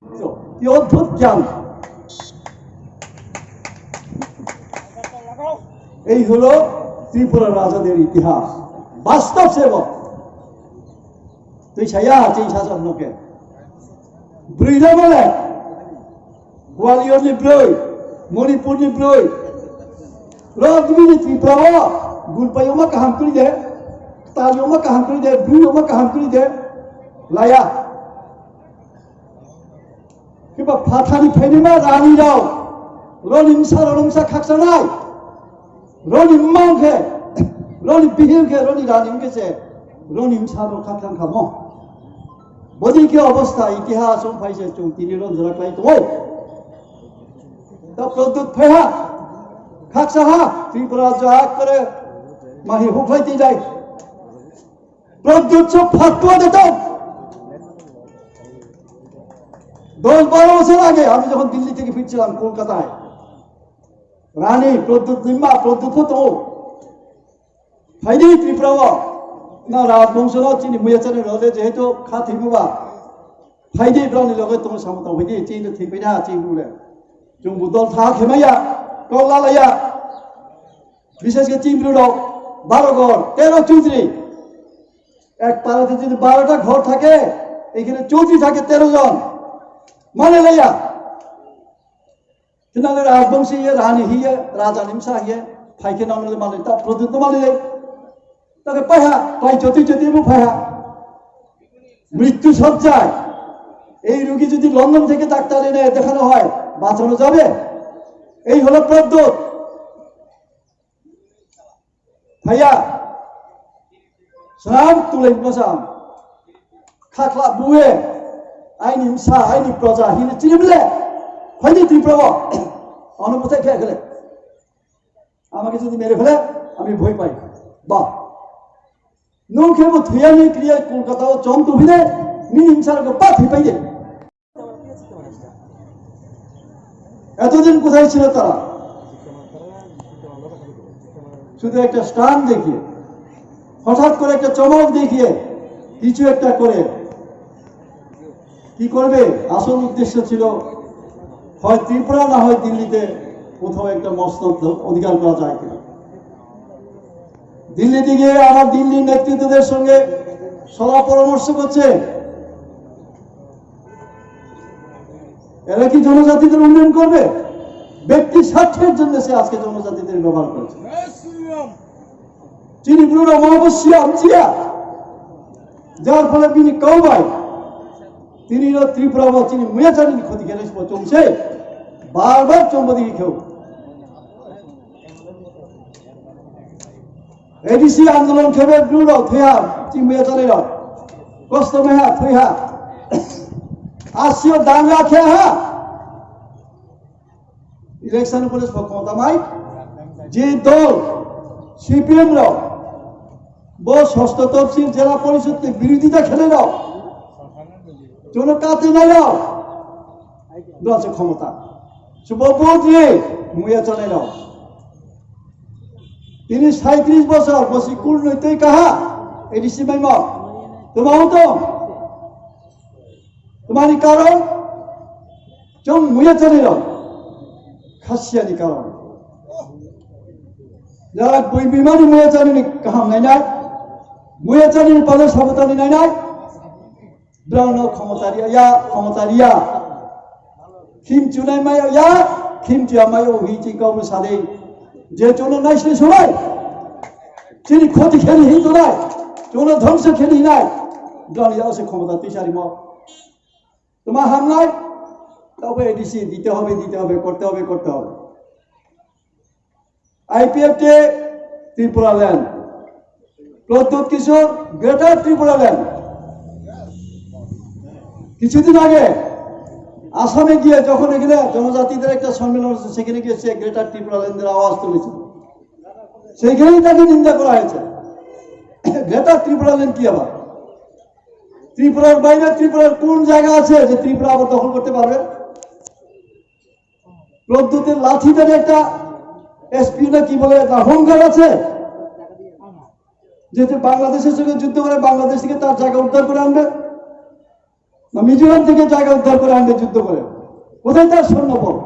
কি অদ্ভুত জ্ঞান! এই হলো ত্রিপুরা রাজাদের ইতিহাস, বাস্তব সেবক। তুই ছায়া আছে শাসন লোকে ব্রুইলে বলে গোয়ালিয়র নি ব্রুই, মণিপুর নি ব্রুই, রগবিনি ত্রিপুরা গুলপাই অমা কাহাম করি দে, তালি অমা কাহাম করি দে, ব্রুই অমা কাহাম করি দে, লায়া কিংবা ফাথানি ফাইনিমা রানী রাও রনিমসা খাকসা নাই রনি মাংখে রনি বিহিমখে রনি রানিমকেছে রনিমসানো খাকসাং খামো বদি কি অবস্থা ইতিহাস ফাইছে চুং তিনি রঞ্জনা ক্লাই তো তা প্রদ্যুৎ ফেহা খাকসাহা ত্রিপুরা যা করে মাহি হুফলাইতে যায় প্রদ্যুৎ সব ফাতুয়া দিত 10-12 বছর আগে আমি যখন দিল্লি থেকে ফিরছিলাম কলকাতায় রানী প্রদ্যুৎ নিম্মা প্রদ্যুৎ তো ফাইনি ত্রিপুরা না রাজবংশ চিনি মুয়াচানের রলে যেহেতু খা থিमुबा ফাইনি ব্রাউনি লগে তোমার সামতা হইনি চিন থিপেনা চিন বুলে जों बुदल था खेमाया कौलालाया বিশেষ করে চিমরুড় 12 ঘর 13 চৌধুরী এক পাড়াতে যদি 12টা ঘর থাকে এখানে চৌধুরী থাকে 13 জন মানে লইয়া কিনালে রাজবংশী রানী হিয়ে রাজা নিমসা হিয়ে ফাইকে নামলে মানে তা প্রদ্যুৎ মানে তাকে পাহা পাই যদি পাহা মৃত্যু সজ্জায় এই রোগী যদি লন্ডন থেকে ডাক্তার এনে দেখানো হয় বাঁচানো যাবে এই হলো প্রদ্যুৎ ভাইয়া সাম তুলে মজাম খাখলা বুয়ে আইনি হিংসা আইনি প্রজা হিনে চিনিবলে হয়নি ত্রিপুরা অনুপথায় খেয়ে গেলে আমাকে যদি মেরে ফেলে আমি ভয় পাই বা নৌ খেলবো থুয়ানি ক্রিয়া কলকাতাও চম তুভিলে নি হিংসার বা থিপাই দে এতদিন কোথায় ছিল তারা শুধু একটা স্টান দেখিয়ে হঠাৎ করে একটা চমক দেখিয়ে কিছু একটা করে কি করবে আসল উদ্দেশ্য ছিল হয় ত্রিপুরা না হয় দিল্লিতে কোথাও একটা মস্তক অধিকার করা যায় কিনা দিল্লিতে গিয়ে আমার দিল্লির নেতৃত্বদের সঙ্গে সলা পরামর্শ করছে এরা কি জনজাতিদের উন্নয়ন করবে ব্যক্তি স্বার্থের জন্য সে আজকে জনজাতিদের ব্যবহার করছে চিনি পুরো অমাবস্যা আমচিয়া যার ফলে তিনি কৌবাই তিনি ত্রিপুরা বা চিনি মুয়াচারির ক্ষতি খেলে চলছে বারবার চম্বদিকে খেউ এডিসি আন্দোলন খেবে ব্লুর থুয়া চিনি মুয়াচারির কষ্ট মেহা থুয়া আসিও দাঙ্গা খেয়া ইলেকশন উপরে ক্ষমতামাই যে দল সিপিএম রাও বো ষষ্ঠ তফসিল জেলা পরিষদকে বিরোধিতা খেলে রাও কোনো কাতে নাই রাও আছে ক্ষমতা শুভবোধে মুয়া চলে রাও তিনি 37 বছর বসি কুল নৈতই কাহা এডিসি মাইম তোমাও তো তোমারই কারণ চং মুয়া চলে রাও খাসিয়ানি কারণ যারা বই বিমানি মুয়া চালিনি কাহাম নাই নাই মুয়া চালিনি পদে সাবতানি নাই নাই ব্রাউন ক্ষমতারিয়া খিম চুনাই মাই ইয়া খিম চিয়া মাই ও হি চি গাও সাদে যে চোন নাইসলে সবাই চিনি ক্ষতি খেলি হি তো নাই চোন ধ্বংস খেলি নাই ব্রাউন ইয়া সে ক্ষমতা তিসারি ম তোমার হামলায় তবে এডিসি দিতে হবে করতে হবে আইপিএফ ত্রিপুরা ল্যান্ড প্রদ্যুৎ কিশোর গ্রেটার ত্রিপুরা ল্যান্ড কিছুদিন আগে আসামে গিয়ে যখন এখানে জনজাতিদের একটা সম্মেলন হচ্ছে সেখানে গিয়ে সে গ্রেটার ত্রিপুরা ল্যান্ডের আওয়াজ তুলেছে সেইখানেই তাকে নিন্দা করা হয়েছে গ্রেটার ত্রিপুরা ল্যান্ড কি আবার ত্রিপুরার বাইরে ত্রিপুরার কোন জায়গা আছে যে ত্রিপুরা আবার দখল করতে পারবে প্রদ্যুতের লাঠিদের একটা এসপি না কি বলে অহংকার আছে যেহেতু বাংলাদেশের সঙ্গে যুদ্ধ করে বাংলাদেশ থেকে তার জায়গা উদ্ধার করে আনবে না মিজোরাম থেকে জায়গা উদ্ধার করে আনবে যুদ্ধ করে? কোথায় তার স্বর্ণপদ?